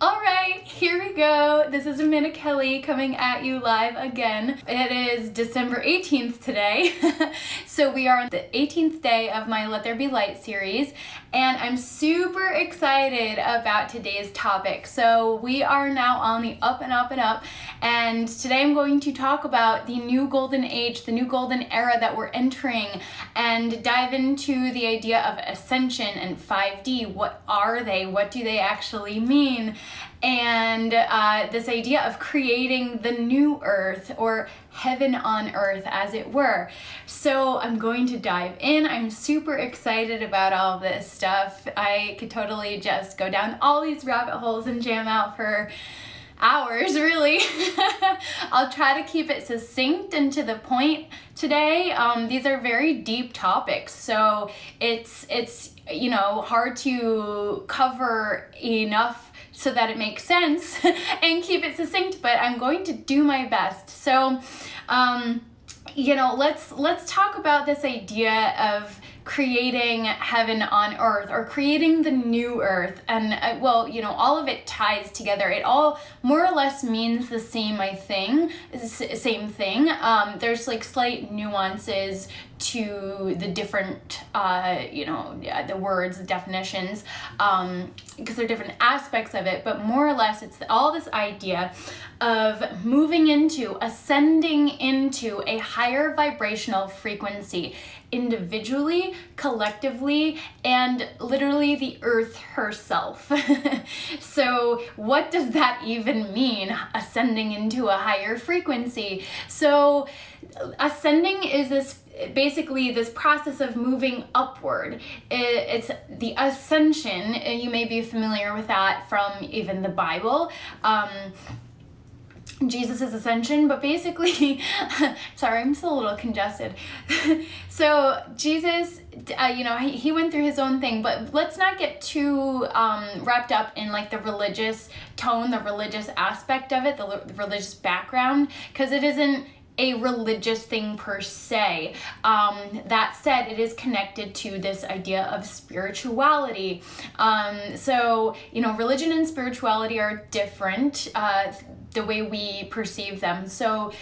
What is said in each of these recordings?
All right, here we go. This is Amanda Kelly coming at you live again. It is December 18th today. So we are on the 18th day of my Let There Be Light series, and I'm super excited about today's topic. So we are now on the up and up and up, and today I'm going to talk about the new golden age, the new golden era that we're entering, and dive into the idea of Ascension and 5D. What are they? What do they actually mean? And this idea of creating the new earth, or heaven on earth, as it were. So I'm going to dive in. I'm super excited about all this stuff. I could totally just go down all these rabbit holes and jam out for hours, really. I'll try to keep it succinct and to the point today. These are very deep topics, so it's hard to cover enough so that it makes sense and keep it succinct, but I'm going to do my best. So, let's talk about this idea of creating heaven on earth, or creating the new earth. And all of it ties together. It all more or less means the same, same thing. There's like slight nuances to the different, the words, the definitions, because they're different aspects of it, but more or less it's all this idea of ascending into a higher vibrational frequency, individually, collectively, and literally the earth herself. So what does that even mean, ascending into a higher frequency? So ascending is basically this process of moving upward. It's the ascension. You may be familiar with that from even the Bible. Jesus' ascension, but basically, sorry, I'm still a little congested. So Jesus, he went through his own thing, but let's not get too wrapped up in like the religious tone, the religious aspect of it, the religious background, because it isn't a religious thing per se. That said, it is connected to this idea of spirituality. So religion and spirituality are different, the way we perceive them. So,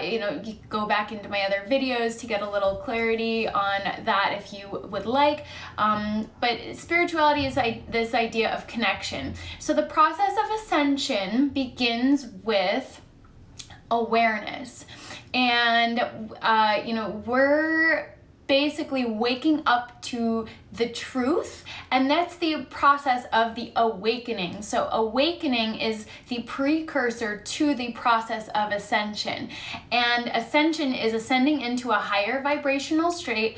you go back into my other videos to get a little clarity on that if you would like. But spirituality is this idea of connection. So the process of ascension begins with awareness. And, we're basically waking up to the truth, and that's the process of the awakening. So awakening is the precursor to the process of ascension, and ascension is ascending into a higher vibrational state,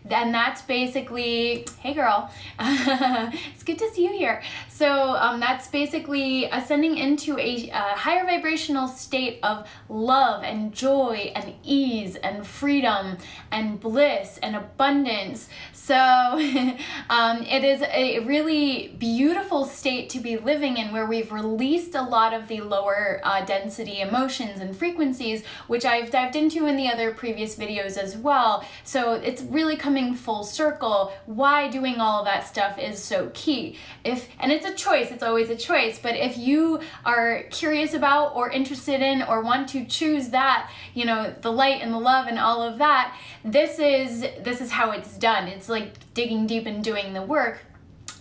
and that's basically, hey girl, it's good to see you here. So that's basically ascending into a higher vibrational state of love and joy and ease and freedom and bliss and abundance. So it is a really beautiful state to be living in, where we've released a lot of the lower density emotions and frequencies, which I've dived into in the other previous videos as well. So it's really coming full circle why doing all of that stuff is so key. And it's a choice, it's always a choice, but if you are curious about or interested in or want to choose that, the light and the love and all of that, this is how it's done. It's like digging deep and doing the work.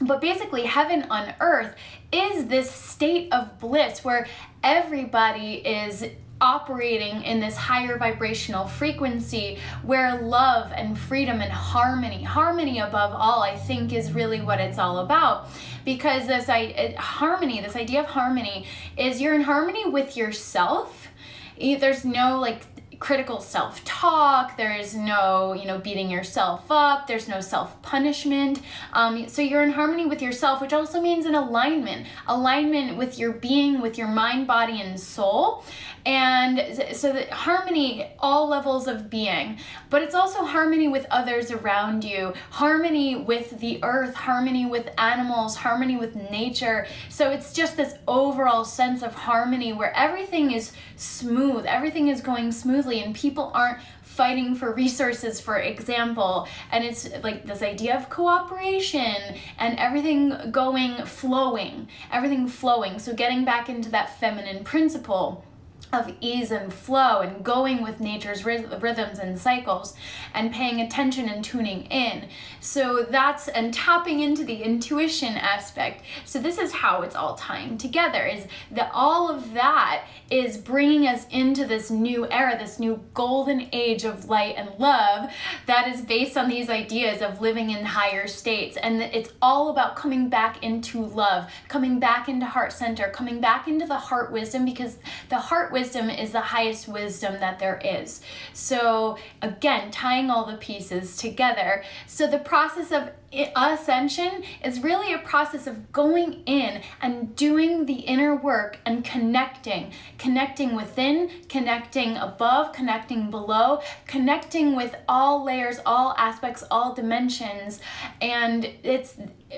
But basically, heaven on earth is this state of bliss where everybody is operating in this higher vibrational frequency, where love and freedom and harmony above all, I think, is really what it's all about. Because this idea of harmony is you're in harmony with yourself. There's no critical self-talk, there is no, beating yourself up, there's no self-punishment. So you're in harmony with yourself, which also means an alignment with your being, with your mind, body, and soul. And so that harmony, all levels of being, but it's also harmony with others around you, harmony with the earth, harmony with animals, harmony with nature. So it's just this overall sense of harmony where everything is smooth, everything is going smoothly. smoothly and people aren't fighting for resources, for example, and it's like this idea of cooperation and everything flowing. So getting back into that feminine principle of ease and flow and going with nature's rhythms and cycles and paying attention and tuning in. So that's, and tapping into the intuition aspect. So this is how it's all tying together, is that all of that is bringing us into this new era, this new golden age of light and love that is based on these ideas of living in higher states. And it's all about coming back into love, coming back into heart center, coming back into the heart wisdom, because the heart wisdom is the highest wisdom that there is. So again, tying all the pieces together. So the process of ascension is really a process of going in and doing the inner work and connecting within, connecting above, connecting below, connecting with all layers, all aspects, all dimensions. And it's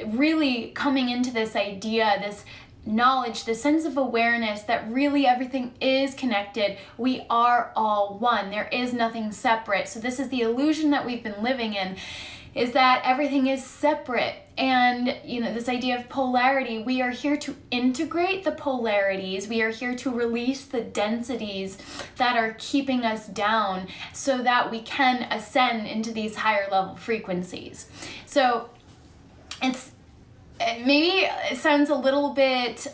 really coming into this idea, this knowledge, the sense of awareness that really everything is connected. We are all one. There is nothing separate. So this is the illusion that we've been living in, is that everything is separate. And this idea of polarity, we are here to integrate the polarities. We are here to release the densities that are keeping us down so that we can ascend into these higher level frequencies. So maybe it sounds a little bit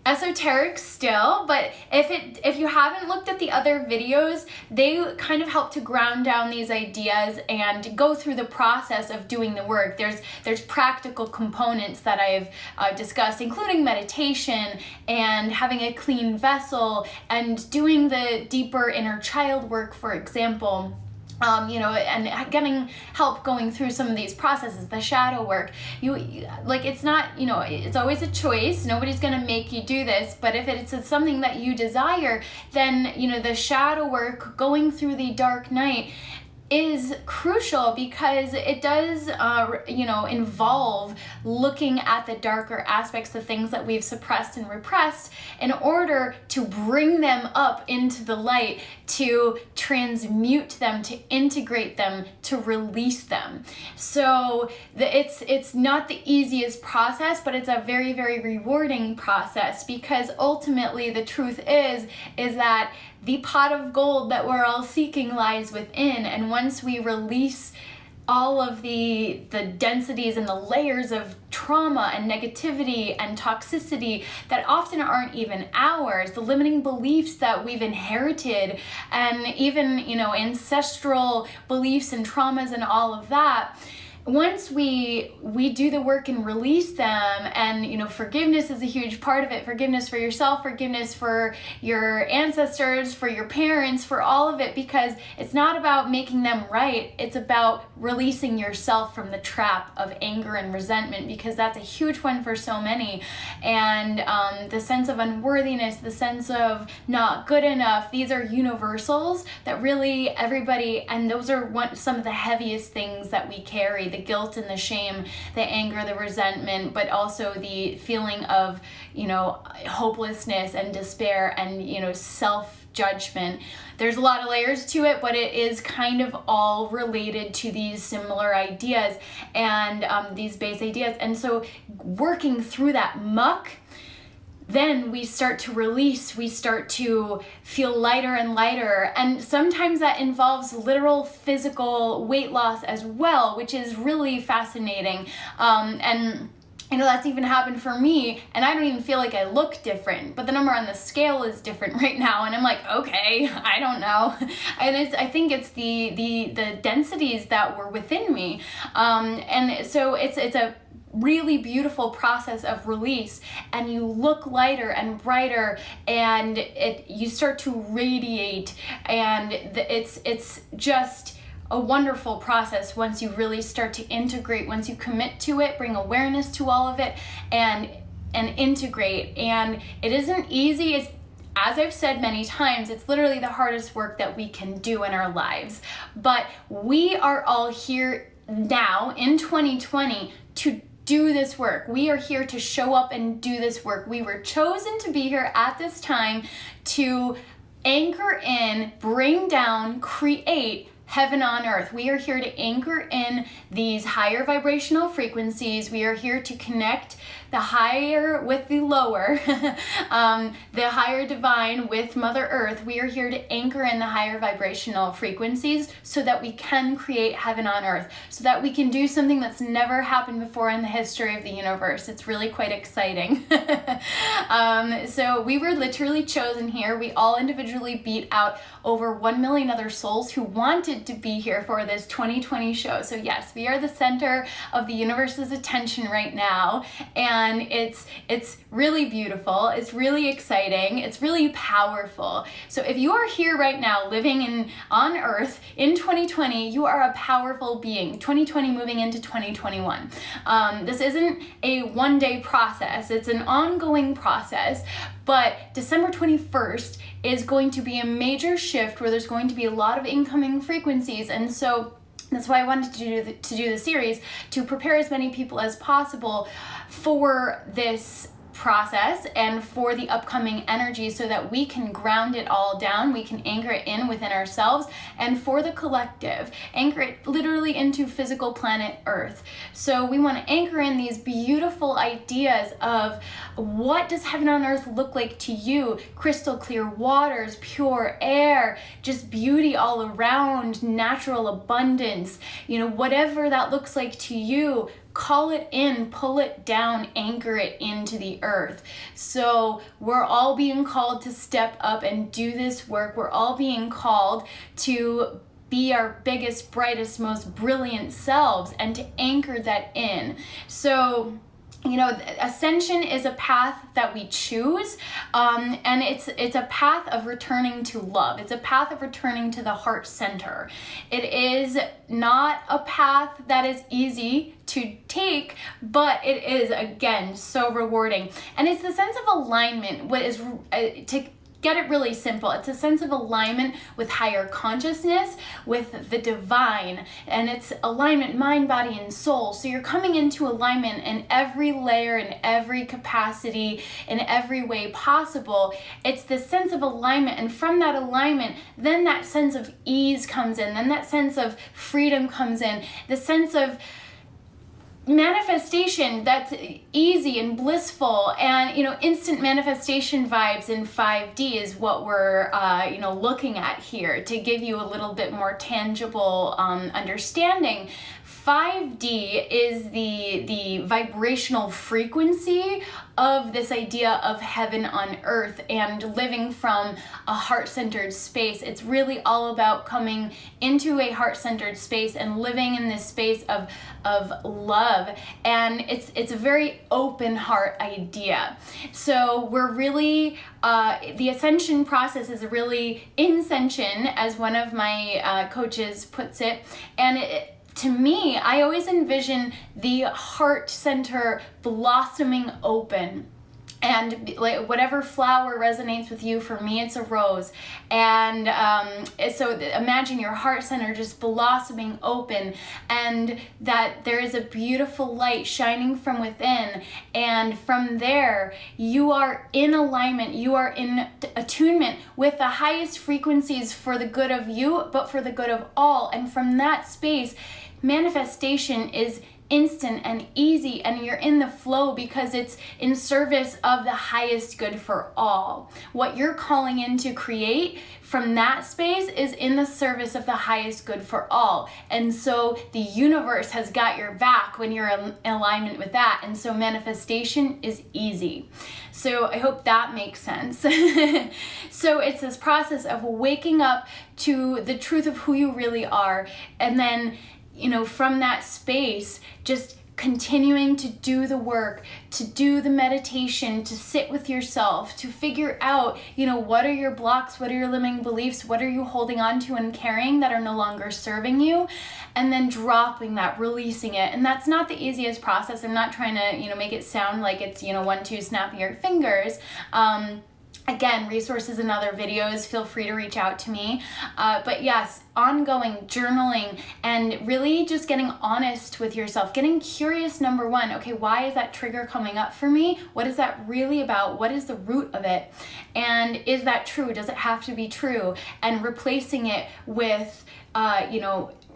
esoteric still, but if you haven't looked at the other videos, they kind of help to ground down these ideas and go through the process of doing the work. There's practical components that I've discussed, including meditation and having a clean vessel and doing the deeper inner child work, for example. And getting help going through some of these processes, the shadow work. It's not, it's always a choice. Nobody's going to make you do this, but if it's something that you desire, then, the shadow work, going through the dark night, is crucial, because it does, involve looking at the darker aspects, the things that we've suppressed and repressed, in order to bring them up into the light, to transmute them, to integrate them, to release them. So it's not the easiest process, but it's a very, very rewarding process, because ultimately the truth is that the pot of gold that we're all seeking lies within. And once we release all of the densities and the layers of trauma and negativity and toxicity that often aren't even ours, the limiting beliefs that we've inherited, and even, ancestral beliefs and traumas and all of that, once we do the work and release them, and forgiveness is a huge part of it. Forgiveness for yourself, forgiveness for your ancestors, for your parents, for all of it, because it's not about making them right. It's about releasing yourself from the trap of anger and resentment, because that's a huge one for so many. And the sense of unworthiness, the sense of not good enough, these are universals that really everybody, and those are some of the heaviest things that we carry. The guilt and the shame, the anger, the resentment, but also the feeling of, hopelessness and despair and, self-judgment. There's a lot of layers to it, but it is kind of all related to these similar ideas and these base ideas. And so working through that muck, then we start to release, we start to feel lighter and lighter. And sometimes that involves literal physical weight loss as well, which is really fascinating. And that's even happened for me, and I don't even feel like I look different, but the number on the scale is different right now, and I'm like, okay, I don't know. And I think it's the densities that were within me. And so it's a really beautiful process of release, and you look lighter and brighter, and you start to radiate, and it's just a wonderful process once you really start to integrate, once you commit to it, bring awareness to all of it, and integrate. And it isn't easy. As I've said many times, it's literally the hardest work that we can do in our lives. But we are all here now in 2020 to do this work. We are here to show up and do this work. We were chosen to be here at this time to anchor in, bring down, create heaven on earth. We are here to anchor in these higher vibrational frequencies. We are here to connect the higher with the lower, the higher divine with Mother Earth. We are here to anchor in the higher vibrational frequencies so that we can create heaven on earth, so that we can do something that's never happened before in the history of the universe. It's really quite exciting. So we were literally chosen here. We all individually beat out over 1 million other souls who wanted to be here for this 2020 show. So yes, we are the center of the universe's attention right now, and it's really beautiful, it's really exciting, it's really powerful. So if you are here right now living on earth in 2020, you are a powerful being. 2020 moving into 2021. This isn't a one-day process, it's an ongoing process. But December 21st is going to be a major shift where there's going to be a lot of incoming frequencies. And so that's why I wanted to do the series, to prepare as many people as possible for this process and for the upcoming energy, so that we can ground it all down, we can anchor it in within ourselves, and for the collective, anchor it literally into physical planet Earth. So we want to anchor in these beautiful ideas of what does heaven on earth look like to you? Crystal clear waters, pure air, just beauty all around, natural abundance, whatever that looks like to you. Call it in, pull it down, anchor it into the earth. So we're all being called to step up and do this work. We're all being called to be our biggest, brightest, most brilliant selves and to anchor that in. So Ascension is a path that we choose, and it's a path of returning to love. It's a path of returning to the heart center. It is not a path that is easy to take, but it is, again, so rewarding. And it's the sense of alignment. What is to get it really simple, it's a sense of alignment with higher consciousness, with the divine, and it's alignment, mind, body, and soul. So you're coming into alignment in every layer, in every capacity, in every way possible. It's this sense of alignment, and from that alignment, then that sense of ease comes in, then that sense of freedom comes in, the sense of manifestation that's easy and blissful, and instant manifestation vibes in 5D is what we're looking at here to give you a little bit more tangible understanding. 5D is the vibrational frequency of this idea of heaven on earth and living from a heart-centered space. It's really all about coming into a heart-centered space and living in this space of love, and it's a very open heart idea. So we're really the ascension process is really inscension, as one of my coaches puts it, and to me, I always envision the heart center blossoming open. And like whatever flower resonates with you, for me it's a rose. And so imagine your heart center just blossoming open, and that there is a beautiful light shining from within. And from there, you are in alignment, you are in attunement with the highest frequencies for the good of you, but for the good of all. And from that space, manifestation is instant and easy, and you're in the flow because it's in service of the highest good for all. What you're calling in to create from that space is in the service of the highest good for all. And so the universe has got your back when you're in alignment with that. And so manifestation is easy. So I hope that makes sense. So it's this process of waking up to the truth of who you really are, and then from that space, just continuing to do the work, to do the meditation, to sit with yourself, to figure out, what are your blocks, what are your limiting beliefs, what are you holding on to and carrying that are no longer serving you, and then dropping that, releasing it. And that's not the easiest process. I'm not trying to, make it sound like it's, 1, 2, snapping your fingers. Again, resources and other videos, feel free to reach out to me. But yes, ongoing journaling and really just getting honest with yourself, getting curious, number one, okay, why is that trigger coming up for me? What is that really about? What is the root of it? And is that true? Does it have to be true? And replacing it with,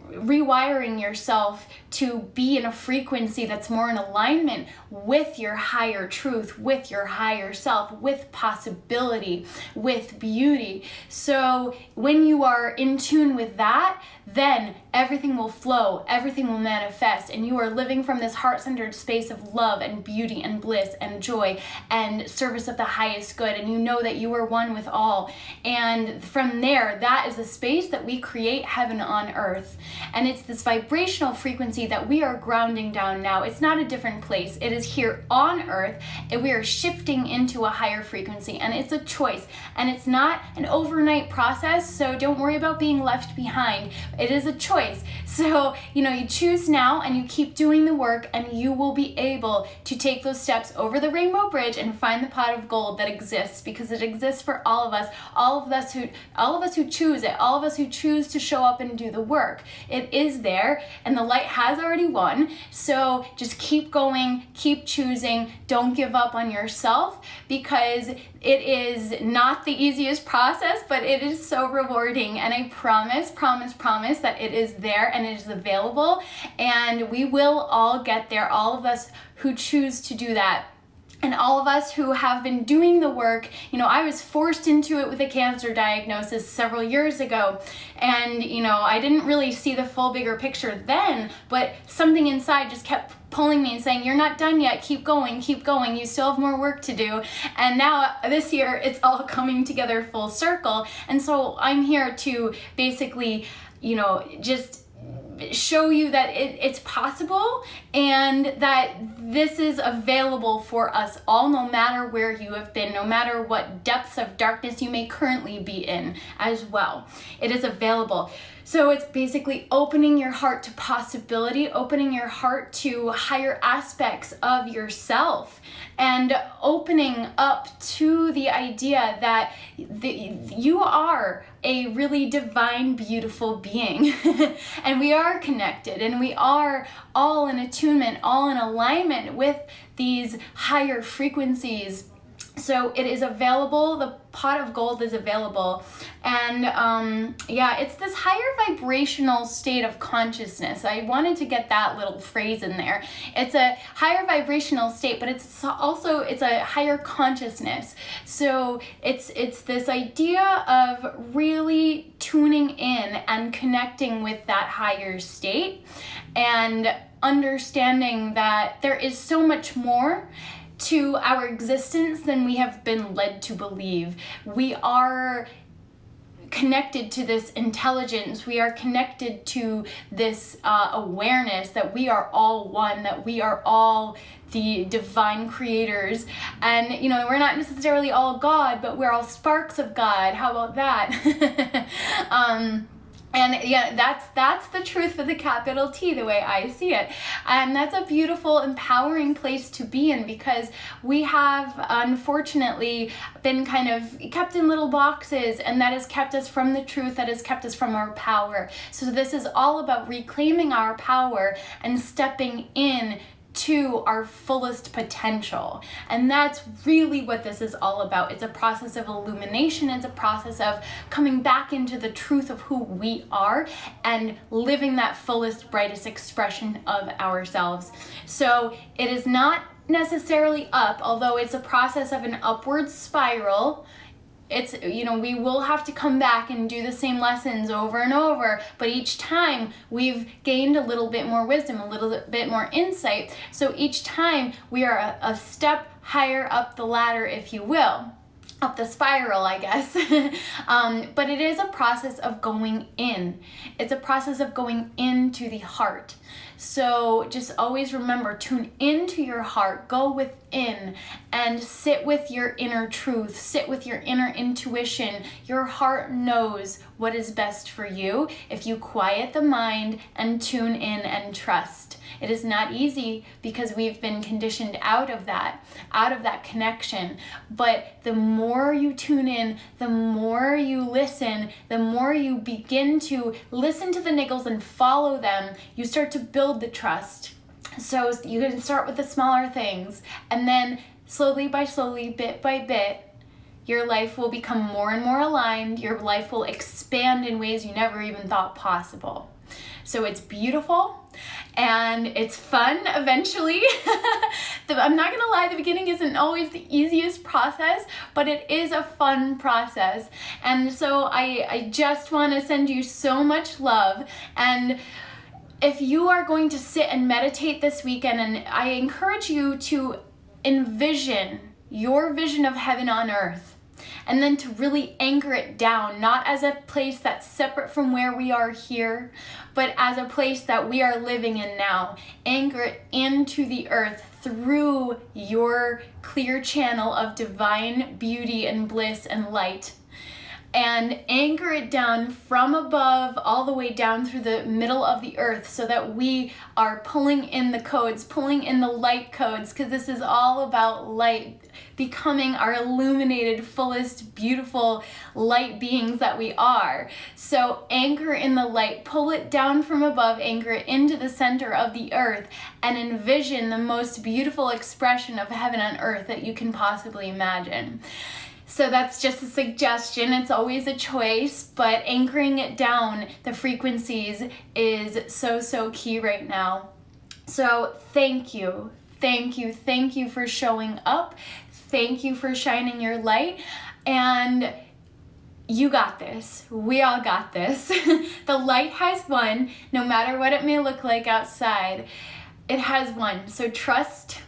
rewiring yourself to be in a frequency that's more in alignment with your higher truth, with your higher self, with possibility, with beauty. So when you are in tune with that, then everything will flow, everything will manifest, and you are living from this heart-centered space of love and beauty and bliss and joy and service of the highest good, and you know that you are one with all. And from there, that is the space that we create heaven on earth. And it's this vibrational frequency that we are grounding down now. It's not a different place. It is here on earth, and we are shifting into a higher frequency, and it's a choice. And it's not an overnight process, so don't worry about being left behind. It is a choice. So, you choose now and you keep doing the work, and you will be able to take those steps over the rainbow bridge and find the pot of gold that exists, because it exists for all of us who choose it, all of us who choose to show up and do the work. It is there, and the light has already won. So just keep going, keep choosing, don't give up on yourself, because it is not the easiest process, but it is so rewarding. And I promise that it is there and it is available, and we will all get there, all of us who choose to do that. And all of us who have been doing the work, I was forced into it with a cancer diagnosis several years ago. And, I didn't really see the full bigger picture then, but something inside just kept pulling me and saying, you're not done yet, keep going, you still have more work to do. And now this year, it's all coming together full circle. And so I'm here to basically, just show you that it's possible, and that this is available for us all, no matter where you have been, no matter what depths of darkness you may currently be in as well. It is available. So it's basically opening your heart to possibility, opening your heart to higher aspects of yourself, and opening up to the idea that you are a really divine, beautiful being. And we are connected, and we are all in attunement, all in alignment with these higher frequencies. So it is available, the pot of gold is available, and it's this higher vibrational state of consciousness. I wanted to get that little phrase in there. It's a higher vibrational state, but it's a higher consciousness. So it's this idea of really tuning in and connecting with that higher state, and understanding that there is so much more to our existence than we have been led to believe. We are connected to this intelligence. We are connected to this awareness that we are all one, that we are all the divine creators. And, we're not necessarily all God, but we're all sparks of God. How about that? And yeah, that's the truth with a capital T, the way I see it. And that's a beautiful, empowering place to be in, because we have unfortunately been kind of kept in little boxes, and that has kept us from the truth, that has kept us from our power. So this is all about reclaiming our power and stepping in to our fullest potential. And that's really what this is all about. It's a process of illumination. It's a process of coming back into the truth of who we are and living that fullest, brightest expression of ourselves. So it is not necessarily up, although it's a process of an upward spiral. It's, we will have to come back and do the same lessons over and over, but each time we've gained a little bit more wisdom, a little bit more insight. So each time we are a step higher up the ladder, if you will. Up the spiral, I guess. But it is a process of going in. It's a process of going into the heart. So just always remember, tune into your heart, go within, and sit with your inner truth, sit with your inner intuition. Your heart knows what is best for you if you quiet the mind and tune in and trust. It is not easy because we've been conditioned out of that connection. But the more you tune in, the more you listen, the more you begin to listen to the niggles and follow them, you start to build the trust. So you can start with the smaller things, and then slowly by slowly, bit by bit, your life will become more and more aligned. Your life will expand in ways you never even thought possible. So it's beautiful and it's fun eventually. I'm not gonna lie, the beginning isn't always the easiest process, but it is a fun process. And so I just wanna send you so much love. And if you are going to sit and meditate this weekend, and I encourage you to envision your vision of heaven on earth, and then to really anchor it down, not as a place that's separate from where we are here, but as a place that we are living in now. Anchor it into the earth through your clear channel of divine beauty and bliss and light. And anchor it down from above all the way down through the middle of the earth, so that we are pulling in the codes, pulling in the light codes, because this is all about light, becoming our illuminated, fullest, beautiful light beings that we are. So anchor in the light, pull it down from above, anchor it into the center of the earth, and envision the most beautiful expression of heaven on earth that you can possibly imagine. So that's just a suggestion. It's always a choice, but anchoring it down, the frequencies, is so key right now. So thank you for showing up. Thank you for shining your light. And you got this. We all got this. The light has won, no matter what it may look like outside. It has won. So trust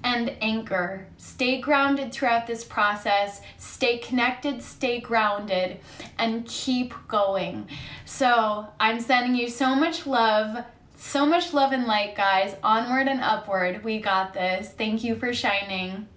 and anchor. Stay grounded throughout this process. Stay connected, stay grounded, and keep going. So I'm sending you so much love and light, guys. Onward and upward. We got this. Thank you for shining.